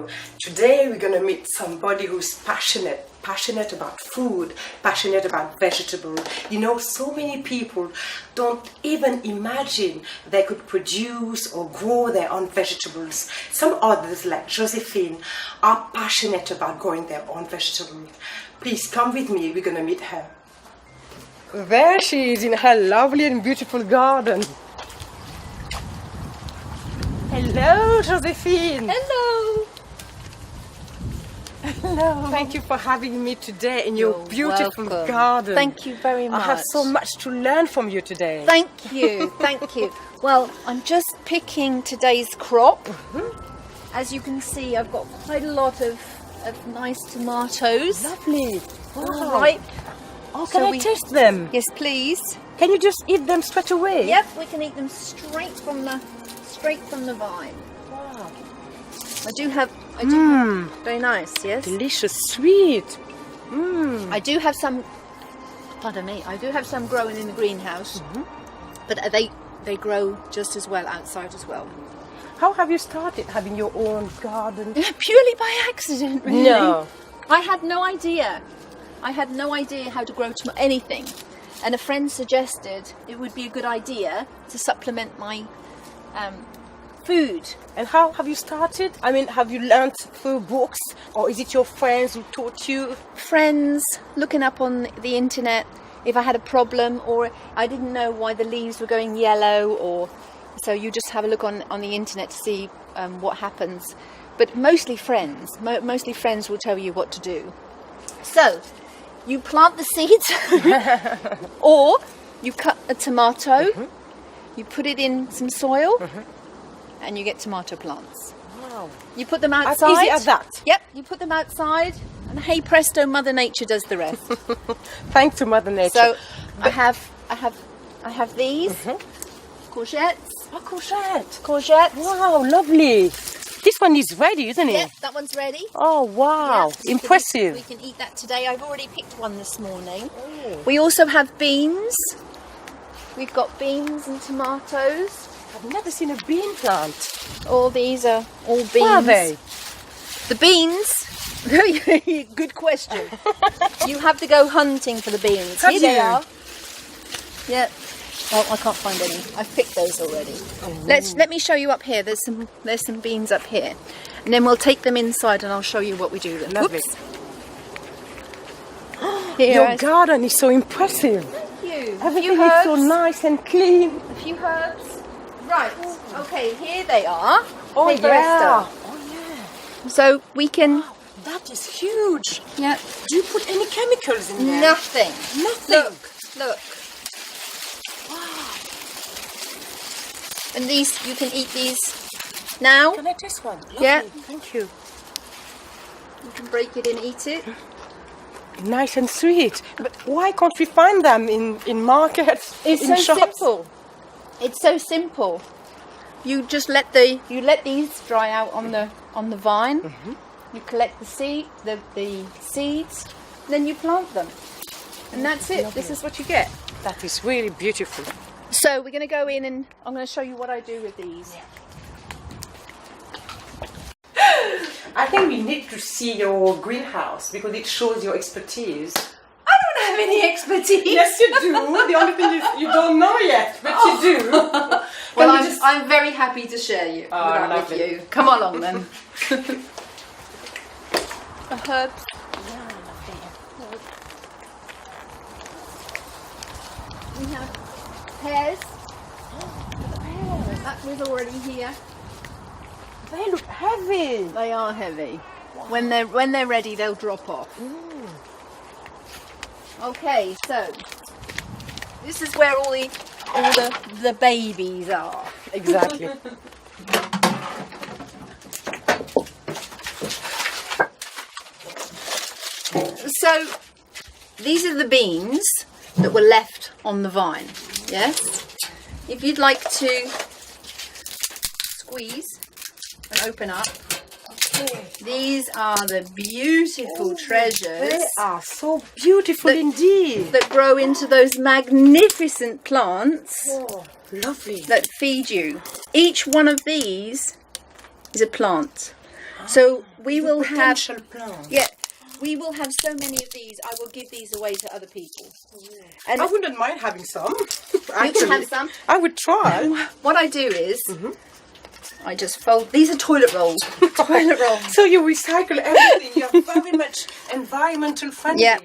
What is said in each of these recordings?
So today we're going to meet somebody who's passionate about food, passionate about vegetables. You know, so many people don't even imagine they could produce or grow their own vegetables. Some others, like Josephine, are passionate about growing their own vegetables. Please come with me, we're going to meet her. There she is in her lovely and beautiful garden. Hello, Josephine. Hello. Hello. Thank you for having me today in your beautiful welcome. garden. Thank you very much. I have so much to learn from you today. Thank you. Thank you. Well, I'm just picking today's crop. As you can see, I've got quite a lot of nice tomatoes. Lovely. All right. Oh, can I taste them? Yes, please. Can you just eat them straight away? Yep, we can eat them straight from the vine. Wow. I do have very nice, yes. Delicious, sweet. I do have some. Pardon me. I do have some growing in the greenhouse, but they grow just as well outside as well. How have you started having your own garden? Purely by accident, really. No. I had no idea. I had no idea how to grow anything, and a friend suggested it would be a good idea to supplement my food. And how have you started? I mean, have you learned through books, or is it your friends who taught you? Friends, looking up on the internet if I had a problem, or I didn't know why the leaves were going yellow, or so you just have a look on the internet to see what happens. But mostly friends. Mostly friends will tell you what to do. So you plant the seeds, or you cut a tomato, you put it in some soil, and you get tomato plants. Wow. You put them outside. As easy as that? Yep, you put them outside, and hey presto, Mother Nature does the rest. Thanks to Mother Nature. So I have these courgettes. Oh, courgette. Courgettes. Wow, lovely. This one is ready, isn't it? Yep, that one's ready. Oh, wow. Yeah, Impressive. We can eat that today. I've already picked one this morning. Oh. We also have beans. We've got beans and tomatoes. I've never seen a bean plant. All these are all beans. What are they? The beans? Good question. You have to go hunting for the beans. Have Here they you? are. Yep. Oh, I can't find any. I've picked those already. Let me show you up here. There's some beans up here, and then we'll take them inside, and I'll show you what we do. Lovely. Here, Your garden is so impressive. Thank you. Everything is so nice and clean. A few herbs. Right. Okay. Here they are. Oh, Hey, yeah. Barista. Oh, yeah. So we can. That is huge. Yep. Do you put any chemicals in there? Nothing. Nothing. Look. And these, you can eat these now. Can I taste one? Lovely. Yeah. Thank you. You can break it and eat it. Nice and sweet. But why can't we find them in markets, It's in so shops? simple. It's so simple. You just let these dry out on the vine. You collect the seeds, then you plant them, and that's it. Lovely. This is what you get. That is really beautiful. So we're going to go in, and I'm going to show you what I do with these. I think we need to see your greenhouse because it shows your expertise. I don't have any expertise. Yes, you do. The only thing is you don't know yet, but you do. Well, I'm very happy to share that with lovely. you. Come along then. The herbs. We have pears. That was already here. They look heavy. They are heavy. Wow. When they're ready, they'll drop off. Okay, so this is where all the babies are. Exactly. So these are the beans that were left on the vine. Yes. If you'd like to squeeze and open up, these are the beautiful treasures. They are so beautiful indeed. That grow into those magnificent plants. Oh, lovely. That feed you. Each one of these is a plant. So we will have, Potential plant. yeah, we will have so many of these. I will give these away to other people. And I wouldn't mind having some. you can have some. I would try. What I do is, I just fold. These are toilet rolls. Toilet rolls. So you recycle everything. You're very much environmental friendly. Yeah.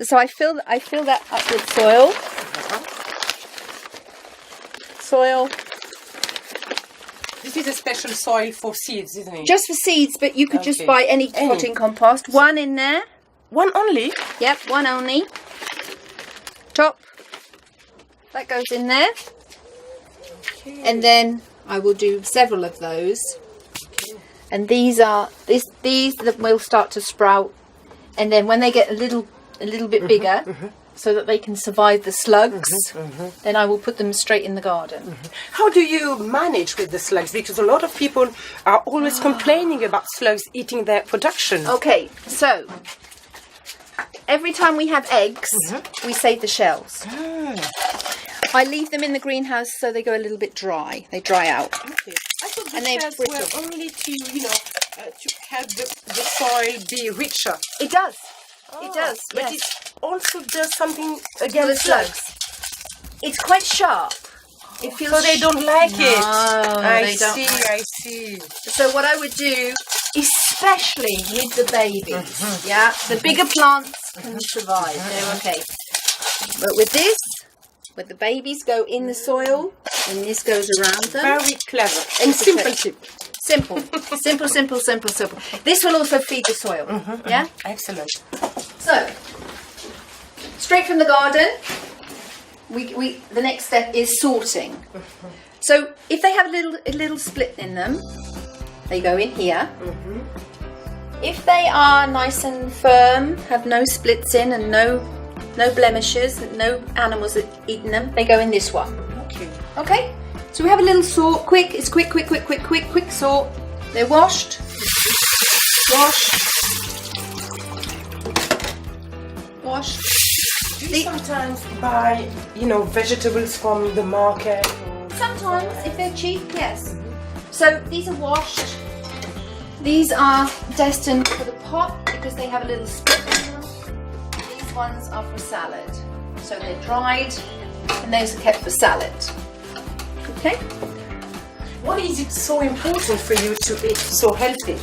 So I fill that up with soil. Soil. This is a special soil for seeds, isn't it? Just for seeds, but you could just Okay. buy any potting compost. One in there. One only. Yep, one only. Top. That goes in there. And then I will do several of those. And these that will start to sprout. And then when they get a little bit bigger, so that they can survive the slugs, then I will put them straight in the garden. How do you manage with the slugs? Because a lot of people are always complaining about slugs eating their production. Okay, so every time we have eggs, we save the shells. I leave them in the greenhouse so they go a little bit dry. They dry out. Okay. I thought the And they're shells brittle. were only to, to help the soil be richer. It does. It does. But Yes. it also does something For the against slugs. slugs. It's quite sharp. It feels So they don't like it. No, I they don't see, like I see. So what I would do, especially with the babies, yeah, the bigger plants can survive. They're okay. But with this, with the babies go in the soil, and this goes around them. Very clever. And simple tip. Simple, simple, simple, simple, simple. This will also feed the soil. Yeah. Excellent. So, straight from the garden, the next step is sorting. So, if they have a little split in them, they go in here. If they are nice and firm, have no splits in and no blemishes, no animals that eaten them, they go in this one. Okay. Okay? So we have a little sort, quick sort. They're washed. Washed. Do you sometimes buy, vegetables from the market? Sometimes, if they're cheap, yes. So these are washed. These are destined for the pot because they have a little split in them. These ones are for salad. So they're dried and those are kept for salad. Okay? Why is it so important for you to eat so healthy?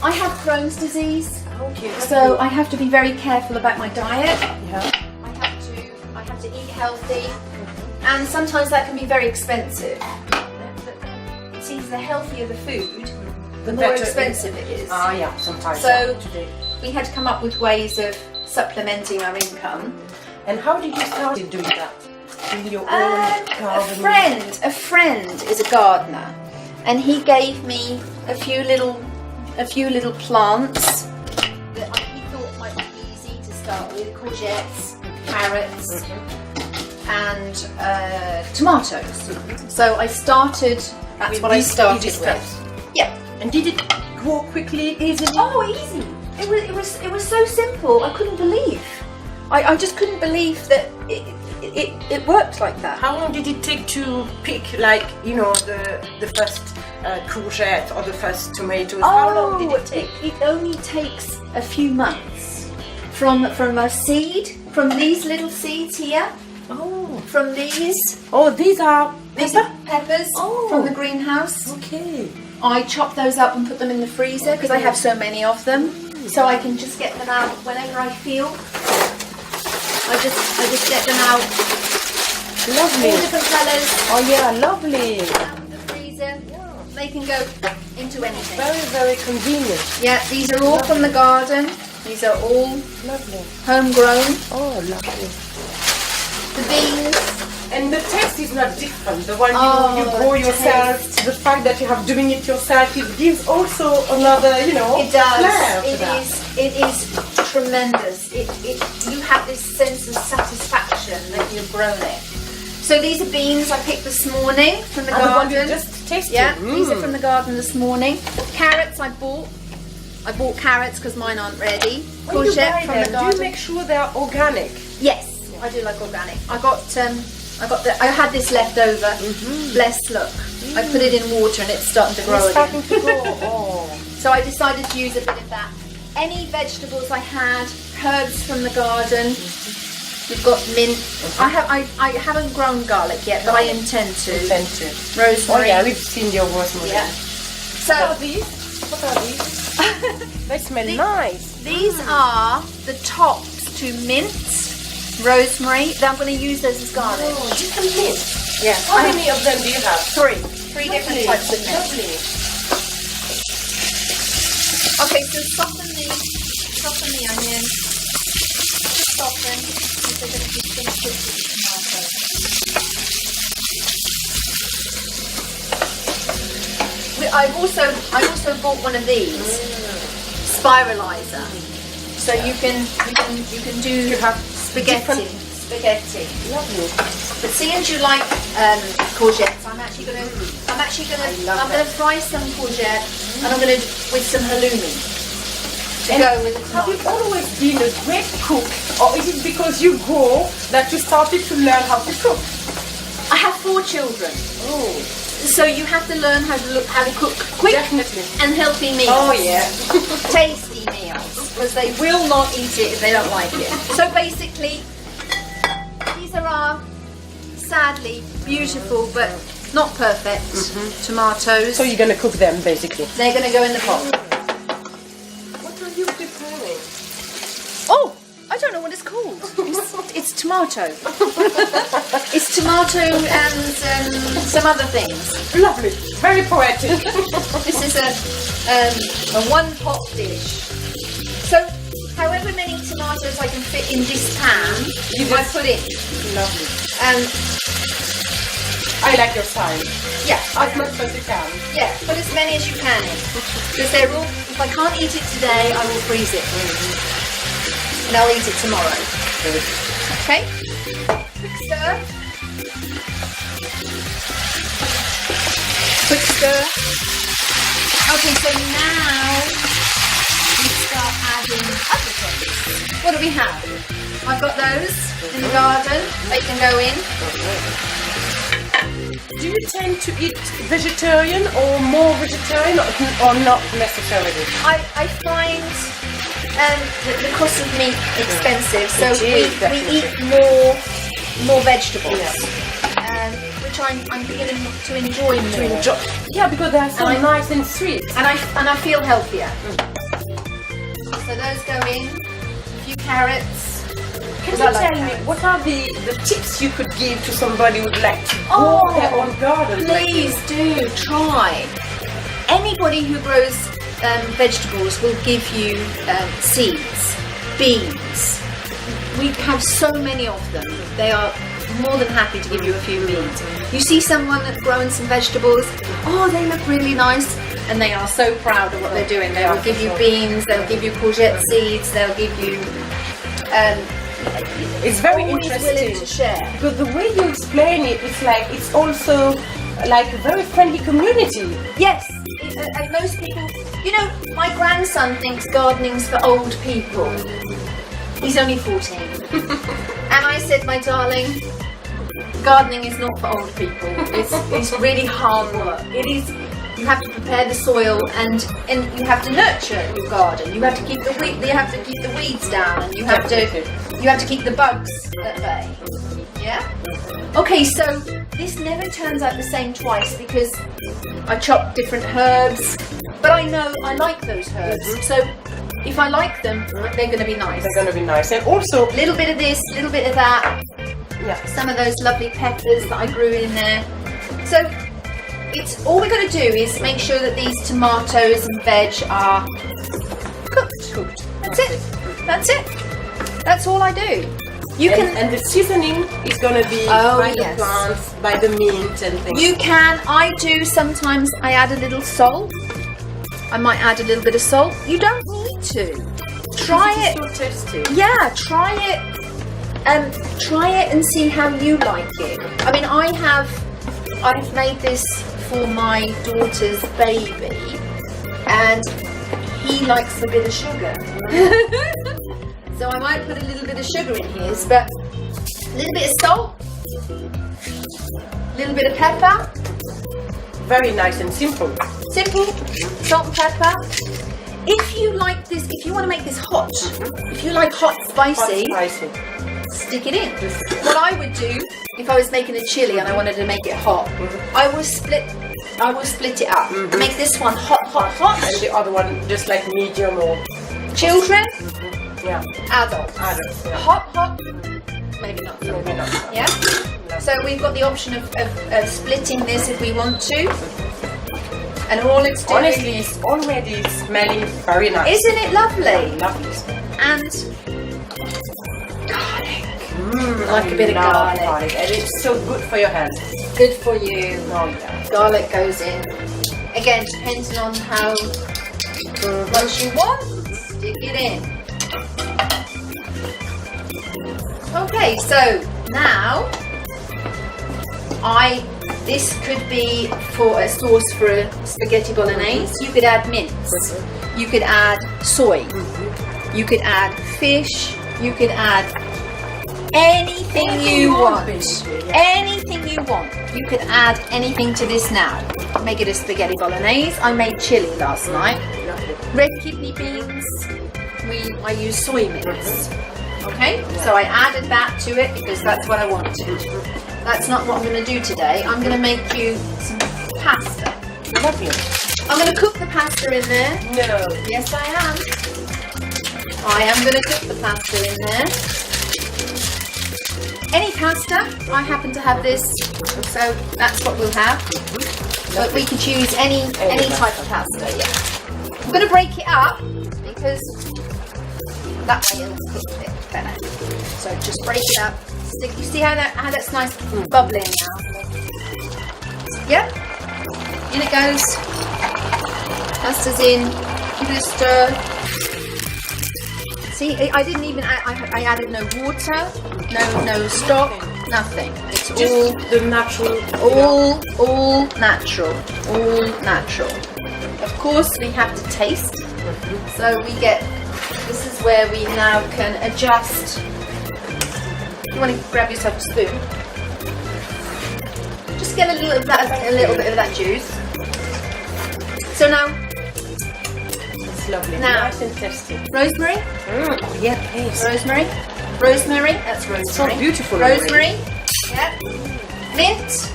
I have Crohn's disease, Okay. so I have to be very careful about my diet. Yeah. I have to eat healthy, and sometimes that can be very expensive. It seems the healthier the food, the more better expensive it is. Yeah, sometimes. So today. we had to come up with ways of supplementing our income. And how did you start doing that? In your own garden? A friend is a gardener, and he gave me a few little plants that he thought might be easy to start with: courgettes, carrots, and tomatoes. So I started. That's With what I these started easy with. steps. Yeah. And did it grow quickly, easily? Oh, easy. It was so simple. I couldn't believe. I just couldn't believe that it worked like that. How long did it take to pick, the first courgette or the first tomatoes? How long did it take? It only takes a few months from a seed, from these little seeds here, Oh. from these Oh, these are peppers Oh. from the greenhouse. Okay. I chop those up and put them in the freezer because I have so many of them, so I can just get them out whenever I feel. I just get them out, Lovely. all different colours, Oh yeah, lovely. out of the freezer. They can go into anything. Very, very convenient. Yeah, these are all from the garden. These are all Lovely. homegrown. Oh, lovely. The beans. And the taste is not different. The one Oh, you grow the yourself, taste. the fact that you have doing it yourself, it gives also another, It flair does. to that. It is tremendous. You have this sense of satisfaction that you've grown it. So these are beans I picked this morning from the And the one garden. you just tasted. Yeah, these are from the garden this morning. Carrots I bought. I bought carrots because mine aren't ready. When you Courgette buy from them, the do you garden. make sure they are organic? Yes, I do like organic. I had this left over. Bless, look. I put it in water and it's starting to grow It's again. starting to grow. Oh. So I decided to use a bit of that. Any vegetables I had, herbs from the garden. We've got mint. I haven't grown garlic yet, but I intend to. Rosemary. Oh yeah, we've seen your rosemary. Yeah. What are these? They smell nice. These are the tops to mint, rosemary. I'm going to use those as garnish. Oh, different mint. Yeah. How many of them do you have? Three different types of mint. Lovely. Okay, so soften the onion. Just soften, because they're going to be finished with the tomato. I also bought one of these spiralizer, so you can do You have spaghetti. Lovely. But seeing as you like courgettes, I'm gonna fry some courgette, and I'm gonna with some halloumi to go with the Have you tomato. always been a great cook, or is it because you grow that you started to learn how to cook? I have 4 children, Oh, so you have to learn how to cook quick definitely. and healthy meals. Oh yeah. Tasty meals, because they will not eat it if they don't like it. So basically, these are our sadly beautiful but not perfect tomatoes. So you're gonna cook them basically. They're going to go in the pot. What are you preparing? Oh, I don't know what it's called. It's tomato. It's tomato and some other things. Lovely. Very poetic. This is a one-pot dish. So, however many tomatoes I can fit in this pan, I put in. Lovely. I like your style. Yeah, As much as you can. yeah, put as many as you can in. Because they're all, if I can't eat it today, I will freeze it. And I'll eat it tomorrow. Okay? Quick stir. Quick stir. Okay, so now we start adding other things. What do we have? I've got those in the garden. They can go in. Do you tend to eat vegetarian or more vegetarian or not necessarily? I find the cost of meat expensive, so It is, we definitely. eat more vegetables, which I'm beginning to enjoy more. Yeah, because they are so And nice and sweet. And I feel healthier. So those go in. A few carrots. Can I you like tell me carrots. what are the tips you could give to somebody who would like to Oh, grow their own garden? Please do try. Anybody who grows vegetables will give you seeds, beans. We have so many of them. They are more than happy to give you a few beans. You see someone that's growing some vegetables, oh, they look really nice, and they are so proud of what they're doing. They will give you beans, they'll give you courgette seeds, they'll give you It's very always willing to interesting. share. But the way you explain it, it's like it's also like a very friendly community. Yes, most people, you know, my grandson thinks gardening's for old people. He's only 14. And I said, my darling, gardening is not for old people. It's really hard work. It is. You have to prepare the soil and you have to nurture your garden. You have to keep the weeds down, and you have to keep the bugs at bay. Yeah. Okay, so this never turns out the same twice because I chop different herbs, but I know I like those herbs. So if I like them, they're going to be nice. They're going to be nice, and also A little bit of this, a little bit of that. yeah. Some of those lovely peppers that I grew in there. So it's all we're going to do is make sure that these tomatoes and veg are cooked. That's it. That's it. That's all I do. You can. And the seasoning is going to be Oh, by the yes. plants, by the mint and things. You can. I do sometimes. I add a little salt. I might add a little bit of salt. You don't need to. Try it. So tasty. Yeah, try it. Try it and see how you like it. I mean, I've made this for my daughter's baby, and he likes a bit of sugar. So I might put a little bit of sugar in his, but a little bit of salt, a little bit of pepper, very nice and simple. Simple, salt and pepper. If you like this, if you want to make this hot, if you like hot spicy, stick it in. What I would do if I was making a chili and I wanted to make it hot, I will split it up. Make this one hot, And the other one just like medium or children, yeah, adults. Yeah. Hot, maybe not. Maybe not. Yeah. So we've got the option of splitting this if we want to. And all it's doing, Honestly, it's already smelling very nice. isn't it lovely? Lovely smell. And garlic. Like a bit of love garlic. And it's so good for your health. Good for you. Oh yeah. Garlic goes in. Again, depending on how much you want, stick it in. Okay, so now this could be for a sauce for a spaghetti bolognese. You could add mince. You could add soy. You could add fish. You could add anything you want. Anything you want. You could add anything to this now. Make it a spaghetti bolognese. I made chili last night. Red kidney beans. I use soy mince. Okay, so I added that to it because that's what I wanted. That's not what I'm going to do today. I'm going to make you some pasta. Lovely. I'm going to cook the pasta in there. No. Yes, I am. I am going to cook the pasta in there. Any pasta. I happen to have this, so that's what we'll have. But we could choose any type of pasta. Yeah. I'm going to break it up because that way it'll cook a bit better. So just break it up. You see how that's nice bubbling now? Yep. In it goes. Pasta's in. Give it a stir. See, I didn't even add, I added no water, no stock, nothing. It's Just all the natural. all natural. Of course, we have to taste. So we get. This is where we now can adjust. You want to grab yourself a spoon. Just get a little bit of that juice. So now, It's lovely. Now- Nice and tasty. rosemary, Yeah, please. rosemary, that's rosemary. So beautiful. Rosemary, yeah. Mint,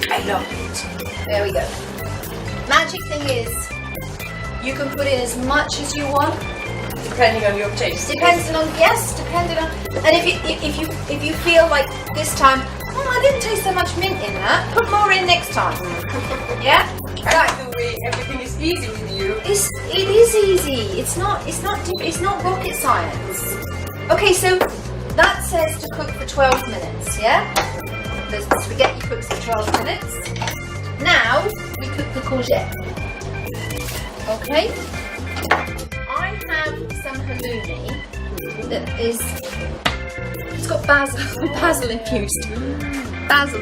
I love it. there we go. Magic thing is, you can put in as much as you want. Depending on your taste. Depending on, and if you feel like this time, I didn't taste so much mint in that, put more in next time. Yeah? By the way, everything is easy with you. It is easy. It's not rocket science. Okay, so that says to cook for 12 minutes, yeah? The spaghetti cooks for 12 minutes. Now we cook the courgette. Okay? I have some halloumi that is, it's got basil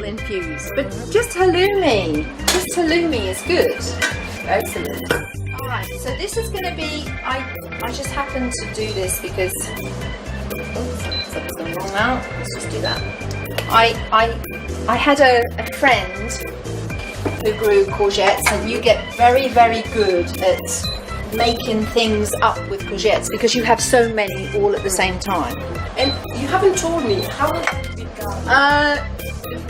infused, but just halloumi is good. Excellent. All right, so this is going to be, I just happened to do this because, something's gone wrong now. Let's just do that. I had a friend who grew courgettes, and you get very, very good at making things up with courgettes because you have so many all at the same time. And you haven't told me how long has it been garden?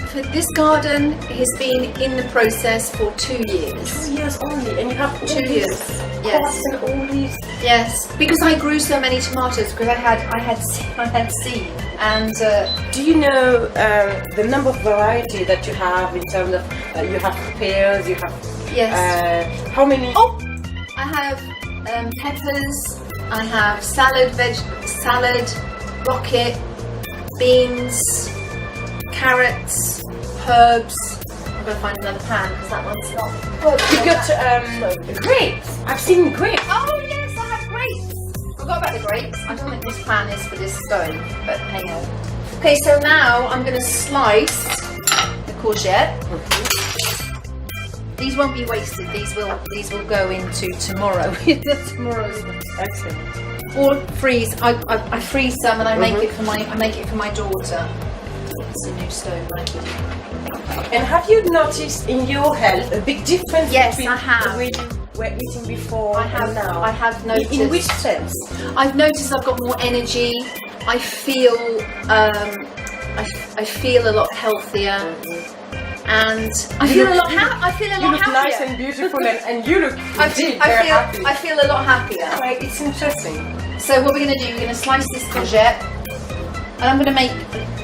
For this garden has been in the process for 2 years. 2 years only, and you have 2 years. Yes. And all these. Yes, because I grew so many tomatoes because I had seed. And Do you know the number of variety that you have in terms of you have pears, you have yes. How many? Oh, I have peppers. I have salad, rocket, beans, carrots, herbs. I'm gonna find another pan because that one's not. You got grapes. I've seen grapes. Oh yes, I have grapes. Forgot about the grapes. I don't think this pan is for this stone, but hang on. Okay, so now I'm gonna slice the courgette. These won't be wasted. These will go into tomorrow. Tomorrow's Excellent. or freeze. I freeze some and I make it for my daughter. It's a new stove, right? And have you noticed in your health a big difference Yes, between I have. the way you were eating before I have and now? I have noticed. In which sense? I've noticed I've got more energy. I feel I feel a lot healthier, and I feel a lot You look happier. nice and beautiful, and you look I indeed very happy. feel a lot happier. Right, it's interesting. So what we're going to do, we're going to slice this courgette, and I'm going to make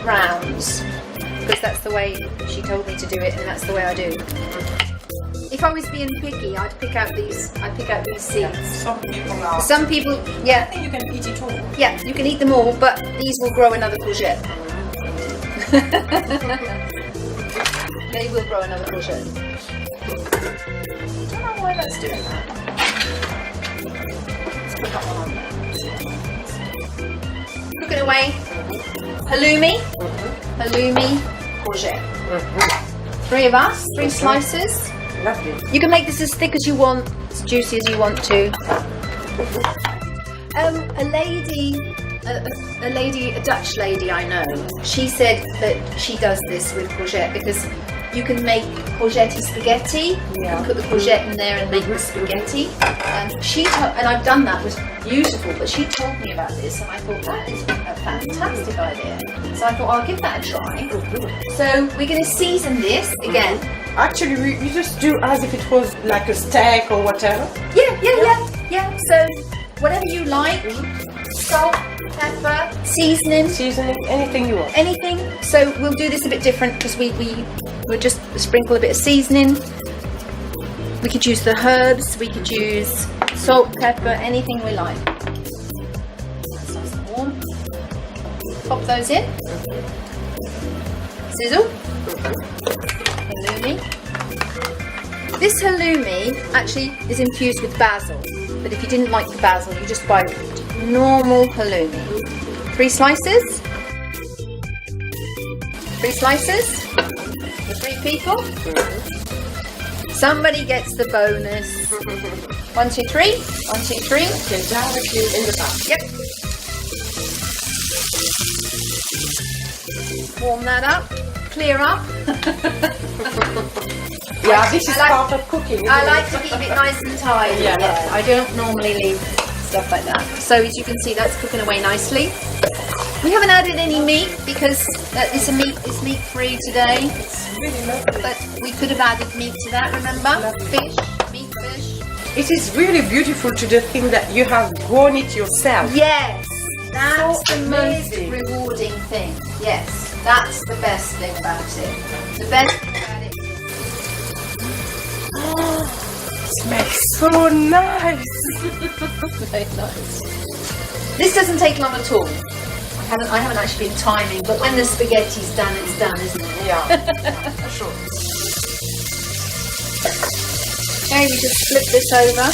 rounds because that's the way she told me to do it, and that's the way I do. If I was being picky, I'd pick out these seeds. Some people are. Some people, I yeah, think you can eat it all. yeah, you can eat them all, but these will grow another courgette. They will grow another courgette. I don't know why that's doing that. Let's put that one on there. Cooking away. Halloumi, courgette. Three of us, three slices. Lovely. You can make this as thick as you want, as juicy as you want to. A Dutch lady I know, she said that she does this with courgette because you can make courgette spaghetti. You can put the courgette in there and make the spaghetti. And I've done that. It was beautiful. But she told me about this, and I thought that is a fantastic idea. So I thought I'll give that a try. So we're going to season this again. Actually, we just do as if it was like a steak or whatever. Yeah. So whatever you like, salt, pepper, seasoning, Anything you want. anything. So we'll do this a bit different because we'll just sprinkle a bit of seasoning. We could use the herbs, we could use salt, pepper, anything we like. That's nice and warm. Pop those in. Sizzle. Halloumi. This halloumi actually is infused with basil, but if you didn't like the basil, you just buy normal halloumi. 3 slices. 3 slices for 3 people. Somebody gets the bonus. 1, 2, 3. 1, 2, 3. Okay, directly in the pan. Yep. Warm that up. Clear up. Yeah, this is I like- part of cooking. I isn't like it? to keep it nice and tidy. Yeah, that's I don't normally leave stuff like that. So as you can see, that's cooking away nicely. We haven't added any meat because it's meat free today. It's really lovely. But we could have added meat to that. Remember, fish. It is really beautiful to the thing that you have grown it yourself. Yes, that's So the most amazing. rewarding thing. Yes, that's the best thing about it. The best thing about it It smells so nice. is very nice. This doesn't take long at all. I haven't actually been timing, but when the spaghetti's done, it's done, isn't it? Yeah, for sure. Okay, we just flip this over.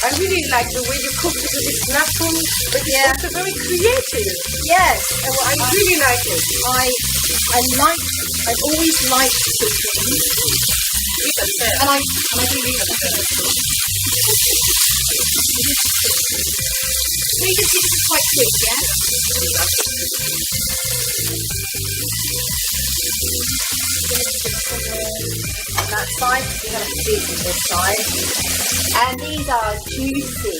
I really like the way you cook because it's natural, but it's Yeah. also very creative. Yes, I really like it. I've always liked cooking, and I do leave it. So you can see this is quite quick, yeah? On that side, we haven't seasoned this side. And these are juicy.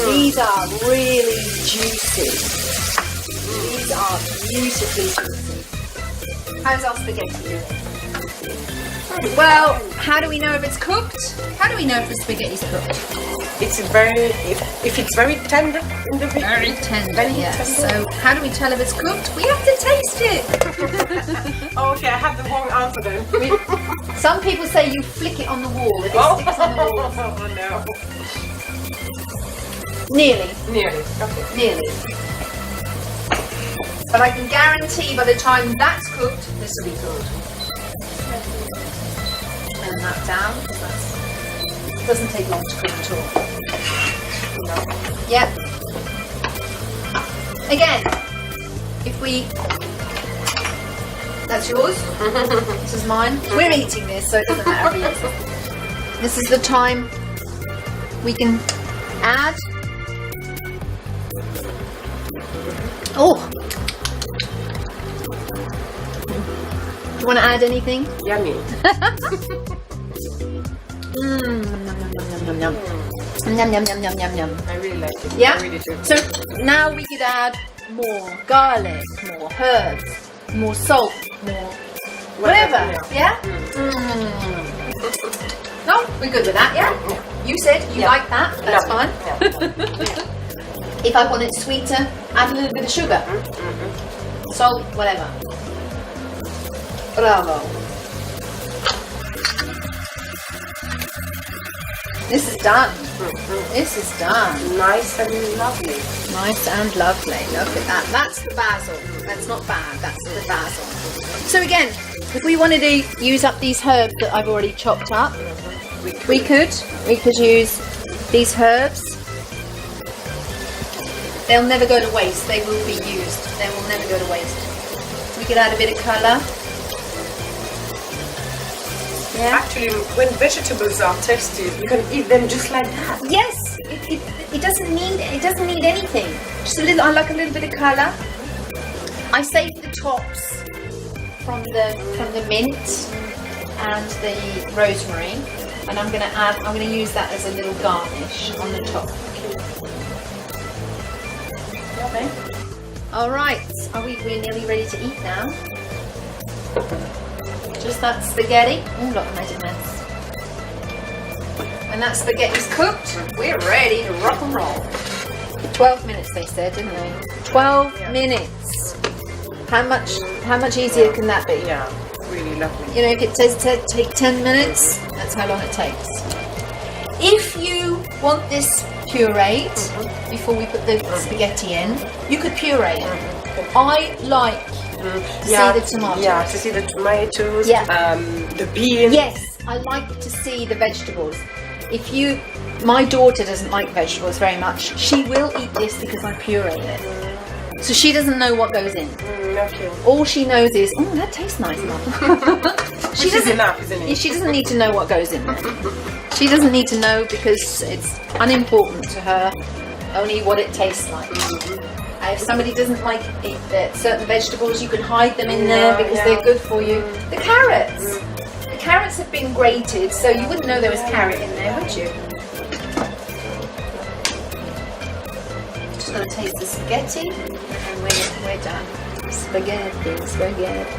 These are really juicy. These are beautifully juicy. How's our spaghetti doing? Well, how do we know if it's cooked? How do we know if the spaghetti's cooked? It's if it's very tender in the beginning. Very tender, Very yes. tender. So how do we tell if it's cooked? We have to taste it. Oh, okay, I have the wrong answer then. Some people say you flick it on the wall if it sticks on the wall. Oh no. Nearly. Nearly. Okay. Nearly. But I can guarantee by the time that's cooked, this will be good. And that down. It doesn't take long to cook at all. Yep. Again, if we... That's yours. This is mine. We're eating this, so it doesn't matter if we use it. This is the time we can add... Oh! you want to add anything? Yummy. Yum, yum, yum. Yum, yum, yum, yum, yum, yum. I really like it. Yeah? I really do. So now we could add more garlic, more herbs, more salt, more whatever. Yeah? No, we're good with that, yeah? You said you like that, that's fine. If I want it sweeter, add a little bit of sugar. Salt, whatever. Bravo. This is done. This is done. Nice and lovely. Nice and lovely. Look at that. That's the basil. That's not bad. That's the basil. So again, if we wanted to use up these herbs that I've already chopped up, we could use these herbs. They'll never go to waste. They will be used. They will never go to waste. We could add a bit of colour. Yeah. Actually, when vegetables are tasty, you can eat them just like that. Yes, it doesn't need anything. Just a little. I like a little bit of colour. I saved the tops from the mint and the rosemary, and I'm gonna use that as a little garnish on the top. Okay. All right. We're nearly ready to eat now. Just that spaghetti. Oh, look, I made a mess. When that spaghetti's cooked, we're ready to rock and roll. 12 minutes, they said, didn't they? 12 minutes. How much easier can that be? Yeah, really lovely. You know, if it says to take 10 minutes, that's how long it takes. If you want this pureed before we put the spaghetti in, you could puree it. I like to see the tomatoes. Yeah, to see the tomatoes, Yeah. the beans. Yes, I like to see the vegetables. My daughter doesn't like vegetables very much. She will eat this because I puree it. So she doesn't know what goes in. Okay. All she knows is, oh, that tastes nice, Mum. Which is enough, isn't it? She doesn't need to know what goes in there. She doesn't need to know because it's unimportant to her, only what it tastes like. If somebody doesn't like certain vegetables, you can hide them in there because they're good for you. The carrots. The carrots have been grated, so you wouldn't know there was carrot in there, would you? Just going to taste the spaghetti, and we're done. Spaghetti.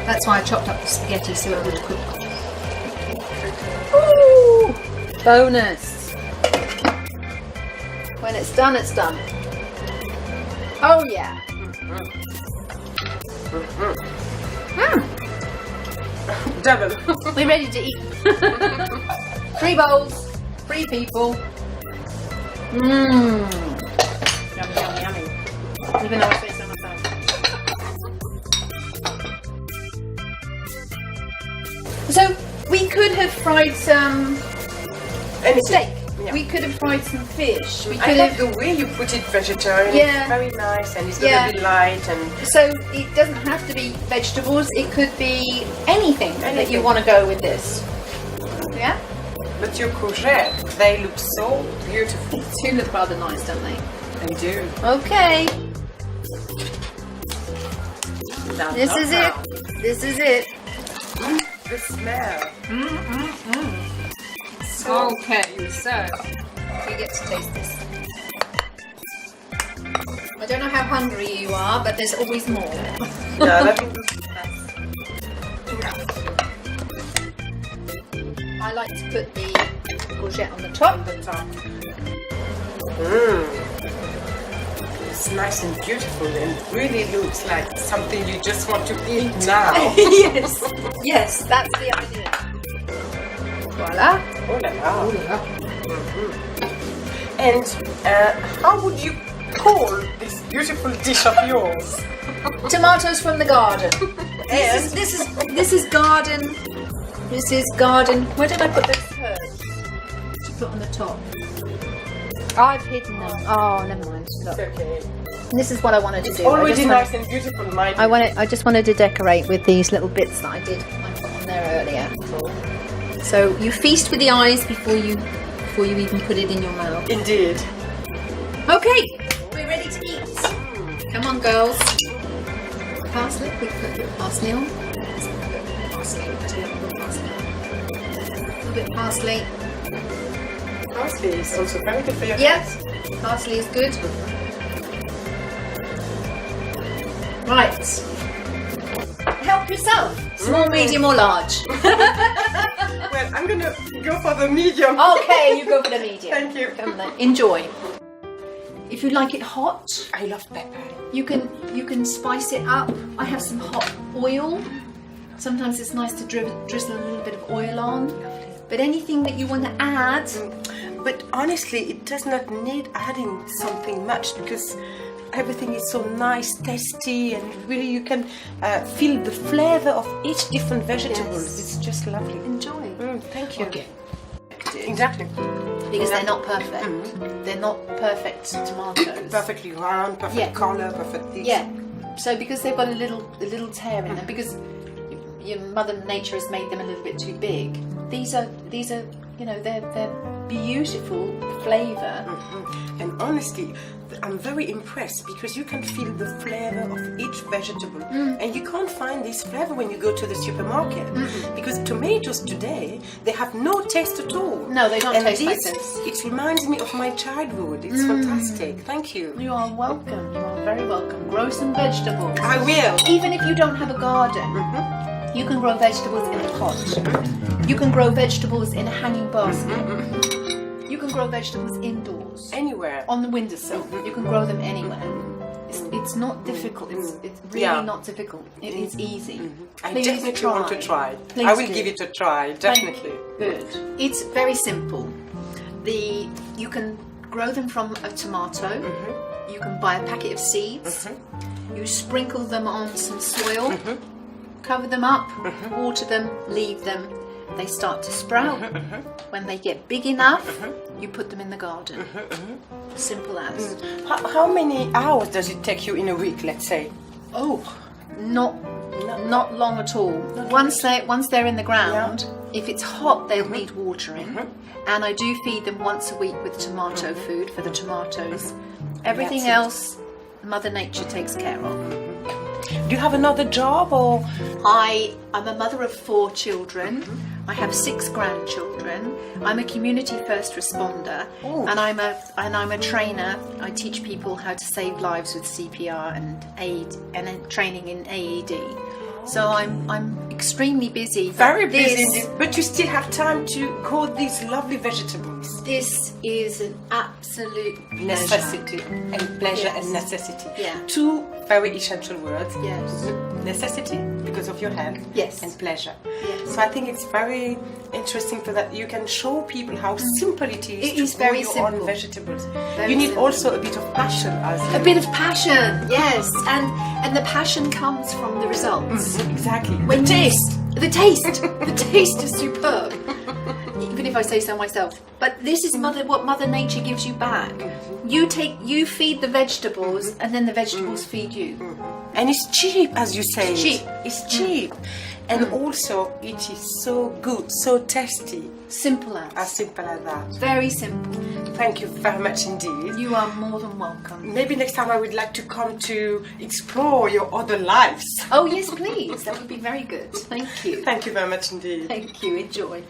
That's why I chopped up the spaghetti so it would cook. Ooh! Bonus. When it's done, it's done. Oh yeah. Double. We're ready to eat. 3 bowls, 3 people. Mmm. Yummy, yummy, yummy. Even though I say so myself. So we could have fried some steak. Yeah. We could have fried some fish. We I could love have. the way you put it vegetarian. Yeah. It's very nice and it's gonna be light and. So it doesn't have to be vegetables. It could be anything that you want to go with this. Yeah. But your courgette, they look so beautiful. They do look rather nice, don't they? They do. Okay. Now, This is it. This is it. The smell. Okay, so we get to taste this. I don't know how hungry you are, but there's always more. Yeah, let me do I like to put the courgette on the top. It's nice and beautiful and really looks like something you just want to eat now. Yes, yes, that's the idea. Voila. Oh la la. And how would you call this beautiful dish of yours? Tomatoes from the garden. This is garden. This is garden. Where did I put those herbs? To put on the top. I've hidden them. Oh, never mind. Look. It's okay. This is what I wanted to do. Already nice and beautiful, mind you. I just wanted to decorate with these little bits that I put on there earlier. So you feast with the eyes before you even put it in your mouth. Indeed. Okay, we're ready to eat. Come on, girls. Parsley. We put the parsley on. parsley. Just a little bit of parsley. A little bit of parsley. Parsley is also very good for your Yes, parsley is good. Right. Help yourself. Small, medium or large? Well, I'm gonna go for the medium. Okay, you go for the medium. Thank you. Come then. Enjoy. If you like it hot, I love pepper. you can spice it up. I have some hot oil. Sometimes it's nice to drizzle a little bit of oil on. But anything that you want to add, But honestly, it does not need adding something much because everything is so nice, tasty, and really you can feel the flavor of each different vegetables. Yes. It's just lovely. enjoy. Thank you. Okay. Exactly. Because they're not perfect. They're not perfect tomatoes. Perfectly round, perfect Yeah. color, perfect this. Yeah. So because they've got a little tear in them, because your Mother Nature has made them a little bit too big. These are they're beautiful flavour. And honestly, I'm very impressed because you can feel the flavor of each vegetable, and you can't find this flavor when you go to the supermarket because tomatoes today they have no taste at all. No, they don't and taste like this. It reminds me of my childhood. It's fantastic. Thank you. You are welcome. You are very welcome. Grow some vegetables. I will. Even if you don't have a garden, you can grow vegetables in a pot. You can grow vegetables in a hanging basket. You can grow vegetables indoors. Anywhere. On the windowsill. You can grow them anywhere. It's not difficult. It's really not difficult. It is easy. I Please definitely want to try. Please I will do. give it a try. Definitely. Good. It's very simple. You can grow them from a tomato. You can buy a packet of seeds. You sprinkle them on some soil. Cover them up. Water them. Leave them. They start to sprout. When they get big enough, you put them in the garden. Simple as. How many hours does it take you in a week, let's say? Oh, not long at all. Once they're in the ground, if it's hot, they'll need watering, and I do feed them once a week with tomato food for the tomatoes. Everything That's it. else, Mother Nature takes care of. Do you have another job or? I'm a mother of 4 children. I have 6 grandchildren. I'm a community first responder, and I'm a trainer. I teach people how to save lives with CPR and aid and training in AED. So I'm extremely busy. Very busy, indeed, but you still have time to grow these lovely vegetables. This is an absolute Necessity and pleasure Yes. and necessity. Yeah. 2 very essential words. Yes. Necessity because of your health. Yes. And pleasure. Yes. So I think it's very interesting so that you can show people how simple it is It to is grow very your simple. own vegetables. Very You need simple. also a bit of passion as A bit of passion, yes, and the passion comes from the results. Exactly. When the taste is superb. Even if I say so myself. But this is what Mother Nature gives you back. You feed the vegetables, and then the vegetables feed you. And it's cheap, as you say. It's cheap. It's cheap. And also, it is so good, so tasty. Simple As as. simple as that. Very simple. Thank you very much indeed. You are more than welcome. Maybe next time I would like to come to explore your other lives. Oh yes, please. That would be very good. Thank you. Thank you very much indeed. Thank you. Enjoy.